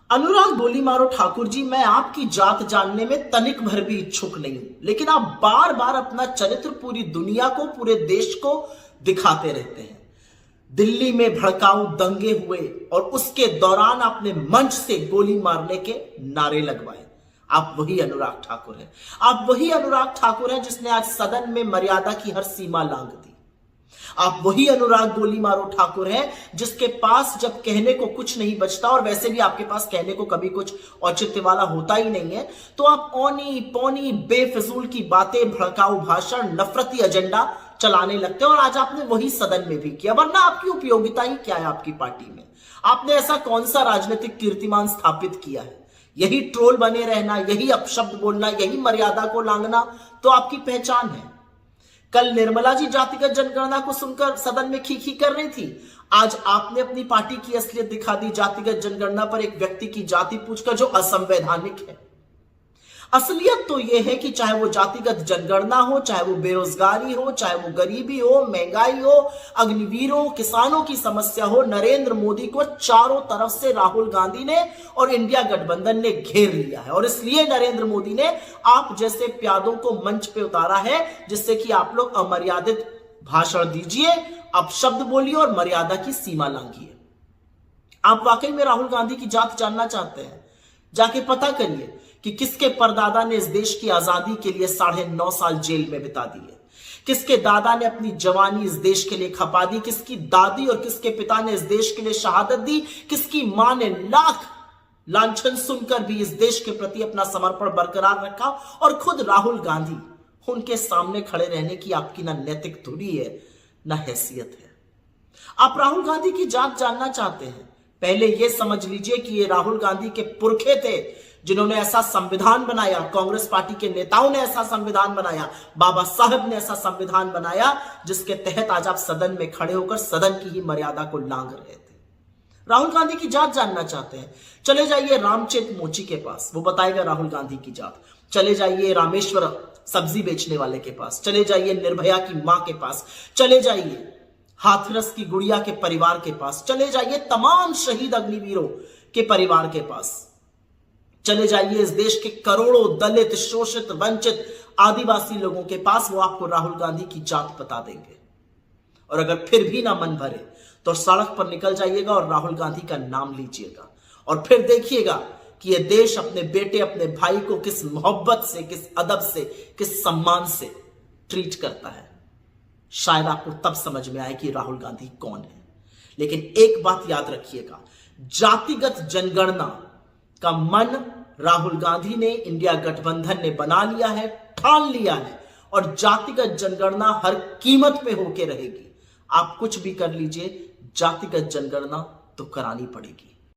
अनुराग गोली मारो ठाकुर जी, मैं आपकी जात जानने में तनिक भर भी इच्छुक नहीं हूं, लेकिन आप बार बार अपना चरित्र पूरी दुनिया को, पूरे देश को दिखाते रहते हैं। दिल्ली में भड़काऊ दंगे हुए और उसके दौरान आपने मंच से गोली मारने के नारे लगवाए। आप वही अनुराग ठाकुर हैं। आप वही अनुराग ठाकुर हैं जिसने आज सदन में मर्यादा की हर सीमा लांघ दी। आप वही अनुराग गोली मारो ठाकुर हैं जिसके पास जब कहने को कुछ नहीं बचता, और वैसे भी आपके पास कहने को कभी कुछ औचित्य वाला होता ही नहीं है, तो आप औनी पौनी बेफिजूल की बातें, भड़काऊ भाषण, नफरती एजेंडा चलाने लगते हैं। और आज आपने वही सदन में भी किया, वरना आपकी उपयोगिता ही क्या है आपकी पार्टी में? आपने ऐसा कौन सा राजनीतिक कीर्तिमान स्थापित किया है? यही ट्रोल बने रहना, यही अपशब्द बोलना, यही मर्यादा को लांघना तो आपकी पहचान है। कल निर्मला जी जातिगत जनगणना को सुनकर सदन में खी कर रही थी, आज आपने अपनी पार्टी की असलियत दिखा दी जातिगत जनगणना पर एक व्यक्ति की जाति पूछकर, जो असंवैधानिक है। असलियत तो यह है कि चाहे वो जातिगत जनगणना हो, चाहे वो बेरोजगारी हो, चाहे वो गरीबी हो, महंगाई हो, अग्निवीर हो, किसानों की समस्या हो, नरेंद्र मोदी को चारों तरफ से राहुल गांधी ने और इंडिया गठबंधन ने घेर लिया है। और इसलिए नरेंद्र मोदी ने आप जैसे प्यादों को मंच पे उतारा है, जिससे कि आप लोग अमर्यादित भाषण दीजिए, अपशब्द बोलिए और मर्यादा की सीमा लांघिए। आप वाकई में राहुल गांधी की जात जानना चाहते हैं? जाके पता करिए कि किसके परदादा ने इस देश की आजादी के लिए 9.5 साल जेल में बिता दिए, किसके दादा ने अपनी जवानी इस देश के लिए खपा दी, किसकी दादी और किसके पिता ने इस देश के लिए शहादत दी, किसकी मां ने लाख लांछन सुनकर भी इस देश के प्रति अपना समर्पण बरकरार रखा, और खुद राहुल गांधी, उनके सामने खड़े रहने की आपकी ना नैतिक धुरी है ना हैसियत है। आप राहुल गांधी की जात जानना चाहते हैं? पहले यह समझ लीजिए कि ये राहुल गांधी के पुरखे थे जिन्होंने ऐसा संविधान बनाया, कांग्रेस पार्टी के नेताओं ने ऐसा संविधान बनाया, बाबा साहब ने ऐसा संविधान बनाया, जिसके तहत आज आप सदन में खड़े होकर सदन की ही मर्यादा को लांघ रहे थे। राहुल गांधी की जात जानना चाहते हैं? चले जाइए रामचेत मोची के पास, वो बताएगा राहुल गांधी की जात। चले जाइए रामेश्वर सब्जी बेचने वाले के पास, चले जाइए निर्भया की मां के पास, चले जाइए हाथरस की गुड़िया के परिवार के पास, चले जाइए तमाम शहीद अग्निवीरों के परिवार के पास, चले जाइए इस देश के करोड़ों दलित, शोषित, वंचित आदिवासी लोगों के पास। वो आपको राहुल गांधी की जात बता देंगे। और अगर फिर भी ना मन भरे तो सड़क पर निकल जाइएगा और राहुल गांधी का नाम लीजिएगा, और फिर देखिएगा कि यह देश अपने बेटे, अपने भाई को किस मोहब्बत से, किस अदब से, किस सम्मान से ट्रीट करता है। शायद आपको तब समझ में आए कि राहुल गांधी कौन है। लेकिन एक बात याद रखिएगा, जातिगत जनगणना का मन राहुल गांधी ने, इंडिया गठबंधन ने बना लिया है, ठान लिया है, और जातिगत जनगणना हर कीमत पे होके रहेगी। आप कुछ भी कर लीजिए, जातिगत जनगणना तो करानी पड़ेगी।